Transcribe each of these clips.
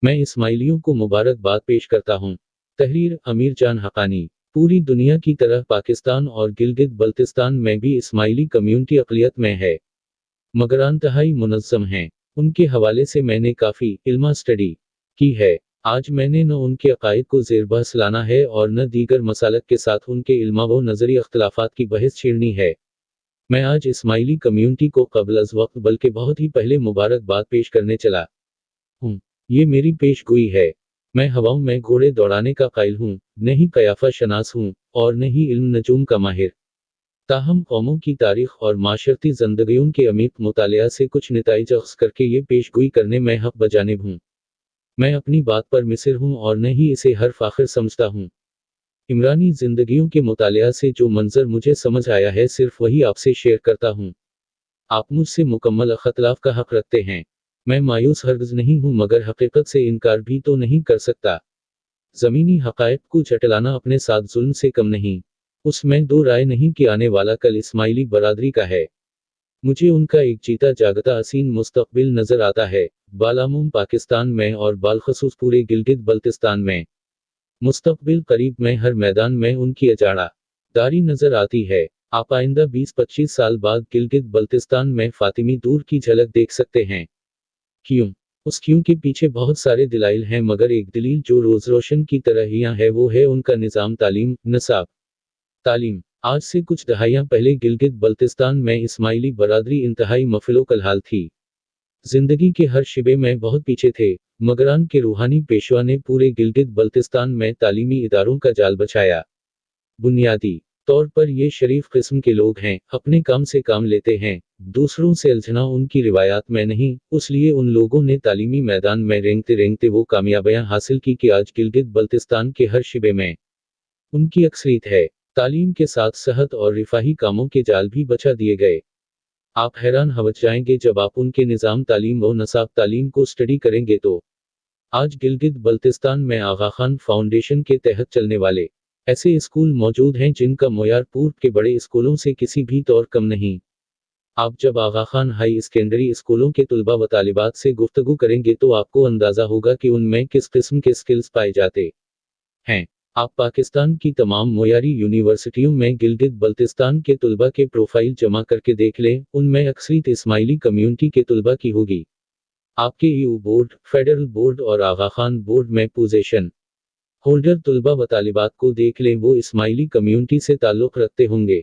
मैं इस्माइलियों को मुबारकबाद पेश करता हूँ। तहरीर अमीर जान हक़ानी। पूरी दुनिया की तरह पाकिस्तान और गिलगित बल्तिस्तान में भी इस्माइली कम्युनिटी अक़लियत में है, मगर इंतहाई मुनज़्ज़म हैं। उनके हवाले से मैंने काफ़ी इल्मा स्टडी की है। आज मैंने न उनके अक़ाइद को ज़ेर बहस लाना है और न दीगर मसालक के साथ उनके इल्मा व नज़री अख्तिलाफ़ात की बहस छेड़नी है। मैं आज इस्माइली कम्युनिटी को क़ब्ल अज़ वक़्त बल्कि बहुत ही पहले मुबारकबाद पेश करने चला हूँ। ये मेरी पेशगोई है। मैं हवाओं में घोड़े दौड़ाने का क़ाइल हूँ, न ही क़याफ़ा शनास हूँ, और न ही इल्म नजूम का माहिर। ताहम कौमों की तारीख़ और माशरती ज़िंदगियों के अमीक़ मुतालिया से कुछ नताइज अख़ज़ करके ये पेशगोई करने में हक़ बजानिब हूँ। मैं अपनी बात पर मिसिर हूँ और न ही इसे हर्फ़ आख़िर समझता हूँ। इमरानी ज़िंदगियों के मुतालिया से जो मंज़र मुझे समझ आया है सिर्फ़ वही आपसे शेयर करता हूँ। आप मुझसे मुकम्मल इख़्तिलाफ़ का हक़ रखते हैं। मैं मायूस हरगिज़ नहीं हूँ मगर हक़ीक़त से इनकार भी तो नहीं कर सकता। ज़मीनी हक़ाइक़ को झटलाना अपने साथ ज़ुल्म से कम नहीं। उसमें दो राय नहीं कि आने वाला कल इस्माइली बरादरी का है। मुझे उनका एक जीता जागता हसीन मुस्तक़बिल नज़र आता है, बालामुम पाकिस्तान में और बालख़सूस पूरे गिलगित बल्तिस्तान में। मुस्तक़बिल करीब में हर मैदान में उनकी अजाड़ा दारी नज़र आती है। आप आइंदा 20-25 साल बाद गिलगित बल्तिस्तान में फ़ातिमी दूर की झलक देख सकते हैं। क्यों? उस क्यों के पीछे बहुत सारे दलाइल हैं मगर एक दलील जो रोज़ रोशन की तरह हियां है वो है उनका निज़ाम तालीम, निसाब तालीम। आज से कुछ दहाइयाँ पहले गिलगित बल्तिस्तान में इस्माइली बरादरी इंतहाई मफिलो कलहाल थी। जिंदगी के हर शिबे में बहुत पीछे थे, मगरान के रूहानी पेशवा ने पूरे गिलगित बल्तिस्तान में तालीमी इदारों का जाल बछाया। बुनियादी तौर पर ये शरीफ किस्म के लोग हैं, अपने काम से काम लेते हैं, दूसरों से उलझना उनकी रिवायात में नहीं, इसलिए उन लोगों ने तालीमी मैदान में रेंगते रेंगते वो कामयाबियां हासिल की कि आज गिलगित बल्तिस्तान के हर शिबे में उनकी अक्सरियत है। तालीम के साथ सेहत और रिफाही कामों के जाल भी बचा दिए गए। आप हैरान हो जाएंगे जब आप उनके निज़ाम तालीम व नसाब तालीम को स्टडी करेंगे तो आज गिलगित बल्तिस्तान में आगा खान फाउंडेशन के तहत चलने वाले ऐसे स्कूल मौजूद हैं जिनका मुयार पूर्व के बड़े स्कूलों से किसी भी तौर कम नहीं। आप जब आगा खान हाई सेकेंडरी स्कूलों के तुलबा व तालिबात से गुफ्तगू करेंगे तो आपको अंदाज़ा होगा कि उनमें किस किस्म के स्किल्स पाए जाते हैं। आप पाकिस्तान की तमाम मुयारी यूनिवर्सिटियों में गिलगित बल्तिस्तान के तुलबा के प्रोफाइल जमा करके देख लें, उनमें अक्सरियत इस्माइली कम्युनिटी के तुलबा की होगी। आपके ईयू बोर्ड, फेडरल बोर्ड और आगा खान बोर्ड में पोजीशन होल्डर तुलबा व तालिबात को देख लें, वो इस्माइली कम्युनिटी से ताल्लुक़ रखते होंगे।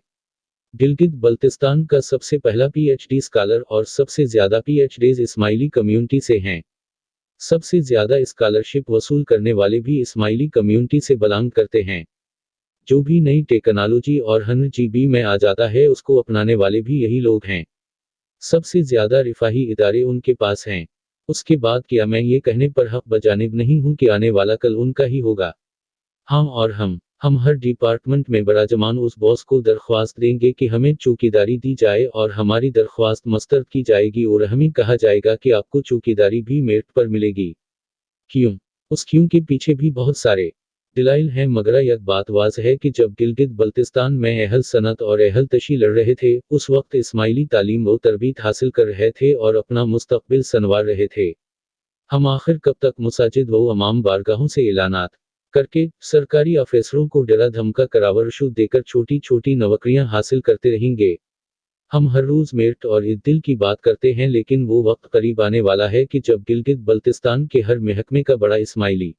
गिलगित बल्तिस्तान का सबसे पहला पीएचडी स्कॉलर और सबसे ज़्यादा पीएचडीज इस्माइली कम्युनिटी से हैं। सबसे ज़्यादा स्कॉलरशिप वसूल करने वाले भी इस्माइली कम्युनिटी से बिलोंग करते हैं। जो भी नई टेक्नोलॉजी और हनर जीबी में आ जाता है उसको अपनाने वाले भी यही लोग हैं। सबसे ज़्यादा रिफाही इदारे उनके पास हैं। उसके बाद क्या मैं ये कहने पर हक़ बजानिब नहीं हूँ कि आने वाला कल उनका ही होगा। हाँ, और हम हर डिपार्टमेंट में बराजमान उस बॉस को दरख्वास्त देंगे कि हमें चौकीदारी दी जाए और हमारी दरख्वास्त मस्तरद की जाएगी और हमें कहा जाएगा कि आपको चौकीदारी भी मेरिट पर मिलेगी। क्यों? उस क्यों के पीछे भी बहुत सारे दलाइल हैं मगर एक बात वाज़ है कि जब गिलगित बल्तिस्तान में अहल सनत और अहल तशी लड़ रहे थे, उस वक्त इस्माइली तालीम व तरबीत हासिल कर रहे थे और अपना मुस्तक़बिल संवार रहे थे। हम आखिर कब तक मसाजिद व अमाम बारगाहों से ऐलानात करके सरकारी अफसरों को डरा धमका करावर रिश्वत देकर छोटी छोटी नौकरियां हासिल करते रहेंगे? हम हर रोज़ मेरिट और इद्दिल की बात करते हैं लेकिन वो वक्त करीब आने वाला है कि जब गिलगित बल्तिस्तान के हर महकमे का बड़ा इस्माइली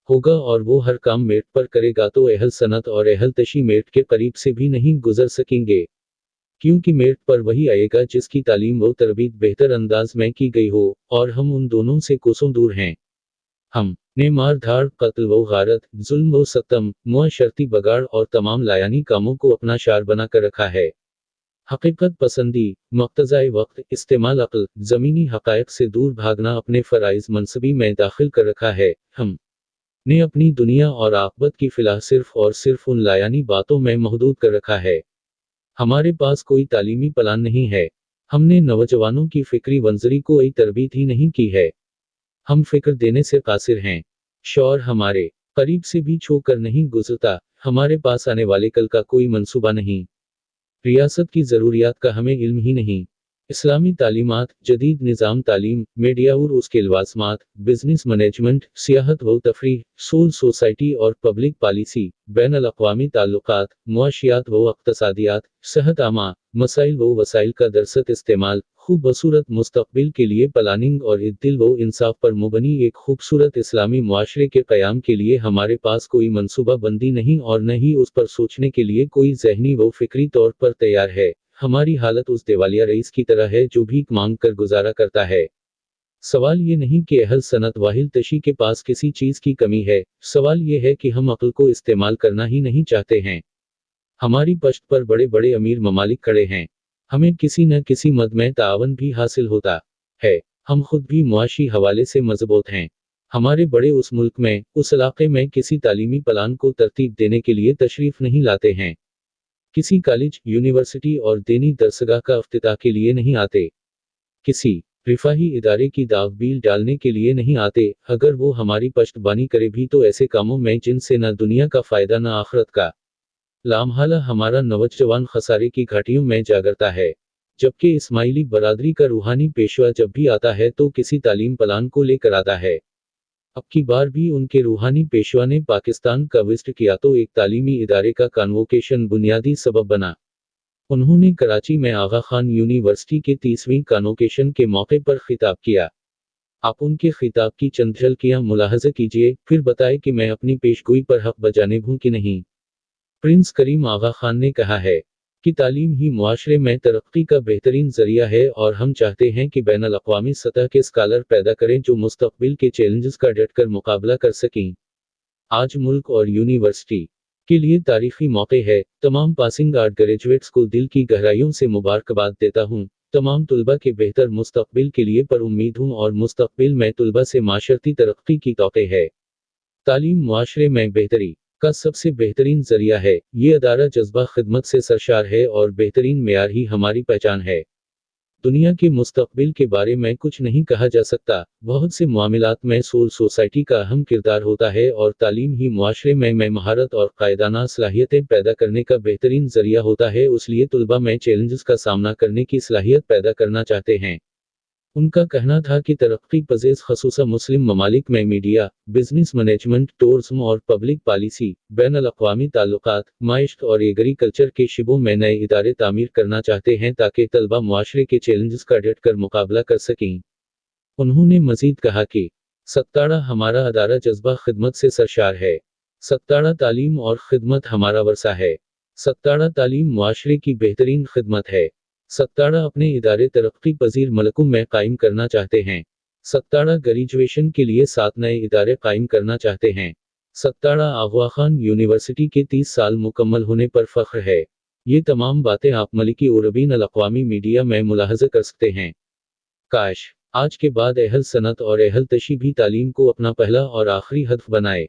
होगा और वो हर काम मेरिट पर करेगा तो अहल सनत और अहल तशी मेरिट के करीब से भी नहीं गुजर सकेंगे। क्योंकि मेरिट पर वही आएगा जिसकी तालीम व तरबीत बेहतर अंदाज में की गई हो, और हम उन दोनों से कोसों दूर हैं। हम ने मार धाड़, कत्ल व गारत, जुल्म व सतम, मुआशरती बगाड़ और तमाम लायानी कामों को अपना शार बना कर रखा है। हकीकत पसंदी, मक़तज़ाए वक्त, इस्तेमाल अक्ल, ज़मीनी हक़ाइक़ से दूर भागना अपने फ़राइज़ मनसबी में दाखिल कर रखा है। हम ने अपनी दुनिया और आख़िरत की फ़िलाह सिर्फ़ और सिर्फ़ उन लायानी बातों में महदूद कर रखा है। हमारे पास कोई तालीमी प्लान नहीं है। हमने नौजवानों की फ़िक्री वंज़री को कोई तरबीत ही नहीं की है। हम फ़िक्र देने से क़ासिर हैं। शौर हमारे करीब से भी छू कर नहीं गुज़रता। हमारे पास आने वाले कल का कोई मंसूबा नहीं। रियासत की ज़रूरियात का हमें इल्म ही नहीं। इस्लामी तालीमात, जदीद निज़ाम तालीम, मीडिया और उसके लवाज़मात, बिज़नेस मैनेजमेंट, सियाहत व तफरीह, सोल सोसाइटी और पब्लिक पॉलिसी, बैनुल अक़वामी ताल्लुकात, मुआशियात व इक़्तिसादियात, सेहत आमा, मसाइल व वसाइल का दरसत इस्तेमाल, खूबसूरत मुस्तक़बिल के लिए प्लानिंग और इद्दिल व इंसाफ पर मुबनी एक खूबसूरत इस्लामी मुआशरे के क़याम के लिए हमारे पास कोई मनसूबा बंदी नहीं और न ही उस पर सोचने के लिए कोई ज़हनी व फ़िक्री तौर पर तैयार है। हमारी हालत उस दिवालिया रईस की तरह है जो भीख मांग कर गुजारा करता है। सवाल ये नहीं कि अहल सनत वाहिल तशी के पास किसी चीज की कमी है, सवाल ये है कि हम अक्ल को इस्तेमाल करना ही नहीं चाहते हैं। हमारी पश्त पर बड़े बड़े अमीर ममालिक खड़े हैं। हमें किसी न किसी मद में तावन भी हासिल होता है। हम खुद भी मुआशी हवाले से मजबूत हैं। हमारे बड़े उस मुल्क में, उस इलाके में किसी तालीमी प्लान को तरतीब देने के लिए तशरीफ नहीं लाते हैं। किसी कॉलेज, यूनिवर्सिटी और दीनी दरसगाह का इफ्तिताह के लिए नहीं आते। किसी रिफाही इदारे की दावबील डालने के लिए नहीं आते। अगर वो हमारी पश्तबानी करे भी तो ऐसे कामों में जिनसे न दुनिया का फायदा न आखिरत का। लामहाला हमारा नौजवान खसारे की घाटियों में जागरता है। जबकि इस्माइली बरादरी का रूहानी पेशवा जब भी आता है तो किसी तालीम प्लान को लेकर आता है। अब की बार भी उनके रूहानी पेशवा ने पाकिस्तान का विजिट किया तो एक तालीमी इदारे का कन्वोकेशन बुनियादी सबब बना। उन्होंने कराची में आगा खान यूनिवर्सिटी के 30वीं कन्वोकेशन के मौके पर खिताब किया। आप उनके खिताब की चंद झलकियां मुलाहजा कीजिए, फिर बताएं कि मैं अपनी पेशगोई पर हक बजाने हूं कि नहीं। प्रिंस करीम आगा खान ने कहा है कि तालीम ही मुआशरे में तरक्की का बेहतरीन जरिया है और हम चाहते हैं कि बैनुल अक़वामी सतह के स्कॉलर पैदा करें जो मुस्तक़बिल के चैलेंजेस का डटकर मुकाबला कर सकें। आज मुल्क और यूनिवर्सिटी के लिए तारीखी मौके है। तमाम पासिंग आउट ग्रेजुएट्स को दिल की गहराइयों से मुबारकबाद देता हूँ। तमाम तुलबा के बेहतर मुस्तक़बिल के लिए पर उम्मीद हूँ और मुस्तक़बिल में तुलबा से माशरती तरक्की की तौक़े है। तालीम मुआशरे में बेहतरी का सबसे बेहतरीन जरिया है। ये अदारा जज्बा खिदमत से सरशार है और बेहतरीन मेयार ही हमारी पहचान है। दुनिया के मुस्तक़बिल के बारे में कुछ नहीं कहा जा सकता। बहुत से मामलात में सोल सोसाइटी का अहम किरदार होता है और तालीम ही मुआशरे में महारत और कायदाना सलाहियतें पैदा करने का बेहतरीन जरिया होता है। इसलिए तुलबा में चैलेंजेस का सामना करने की सलाहियत पैदा करना चाहते हैं। उनका कहना था कि तरक्की पज़ीर ख़ुसूसा मुस्लिम ममालिक में मीडिया, बिजनेस मैनेजमेंट, टूरिज्म और पब्लिक पॉलिसी, बैनुल अक़वामी ताल्लुकात, माइश्त और एग्रीकल्चर के शिबों में नए इदारे तामीर करना चाहते हैं ताकि तलबा मुआशरे के चैलेंजेस का डट कर मुकाबला कर सकें। उन्होंने मजीद कहा कि सत्ताड़ा हमारा अदारा जज्बा खिदमत से सरशार है। सत्ताड़ा तालीम और खिदमत हमारा वर्सा है। सत्ताड़ा तालीम मुआशरे की बेहतरीन खिदमत है। सत्ताड़ा अपने इदारे तरक्की पजीर मलकों में कायम करना चाहते हैं। सत्ताड़ा ग्रेजुएशन के लिए 7 नए इदारे कायम करना चाहते हैं। सत्ताड़ा आगवा खान यूनिवर्सिटी के 30 साल मुकम्मल होने पर फख्र है। ये तमाम बातें आप मलिकी और बैनुल अक़वामी मीडिया में मुलाहजा कर सकते हैं। काश आज के बाद अहल सनत और अहल तशी भी तालीम को अपना पहला और आखिरी हदफ बनाए।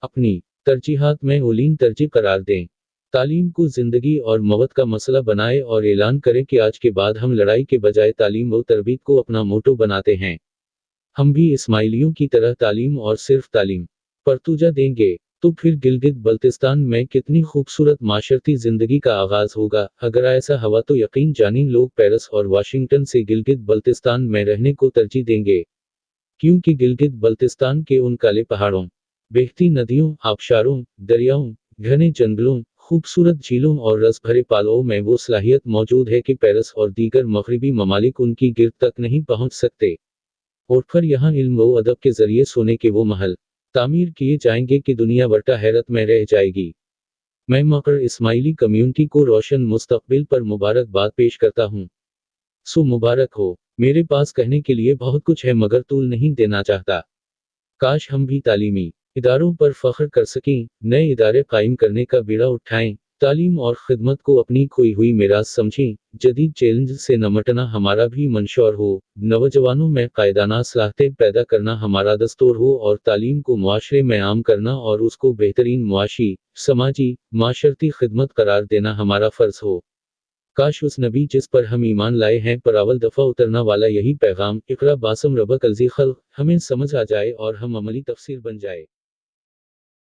अपनी तरजीहात में औलीन तरजीह करार दें। तालीम को जिंदगी और मौत का मसला बनाए और ऐलान करें कि आज के बाद हम लड़ाई के बजाय तालीम व तरबीत को अपना मोटो बनाते हैं। हम भी इस्माइलियों की तरह तालीम और सिर्फ तालीम पर तूजा देंगे तो फिर गिलगित बल्तिस्तान में कितनी खूबसूरत माशरती जिंदगी का आगाज होगा। अगर ऐसा हवा तो यकीन जानी लोग पेरिस और वाशिंगटन से गिलगित बल्तिस्तान में रहने को तरजीह देंगे, क्योंकि गिलगित बल्तिस्तान के उन काले पहाड़ों, बहती नदियों, आबशारों, दरियाओं, घने जंगलों, खूबसूरत झीलों और रस भरे पालों में वो सलाहियत मौजूद है कि पेरिस और दीगर मगरबी ममालिक उनकी गिरद तक नहीं पहुंच सकते। और फिर यहाँ इल्म व अदब के जरिए सोने के वो महल तामीर किए जाएंगे कि दुनिया बटा हैरत में रह जाएगी। मैं मकर इस्माइली कम्युनिटी को रोशन मुस्तकबिल पर मुबारकबाद पेश करता हूँ। सो मुबारक हो। मेरे पास कहने के लिए बहुत कुछ है मगर तूल नहीं देना चाहता। काश हम भी तालीमी इदारों पर फख्र कर सकें, नए इदारे कायम करने का बीड़ा उठाएं, तालीम और खिदमत को अपनी खोई हुई मिरास समझें। जदीद चैलेंज से निपटना हमारा भी मंशूर हो, नौजवानों में कायदाना सलाहतें पैदा करना हमारा दस्तूर हो और तालीम को मुआशरे में आम करना और उसको बेहतरीन मुआशी, समाजी, माशरती खिदमत करार देना हमारा फ़र्ज हो। काश उस नबी जिस पर हम ईमान लाए हैं पर अव्वल दफ़ा उतरना वाला यही पैगाम, इक़रा बासम रब्बक अज़ी खल्क़, हमें समझ आ जाए और हम अमली तफसीर बन जाए।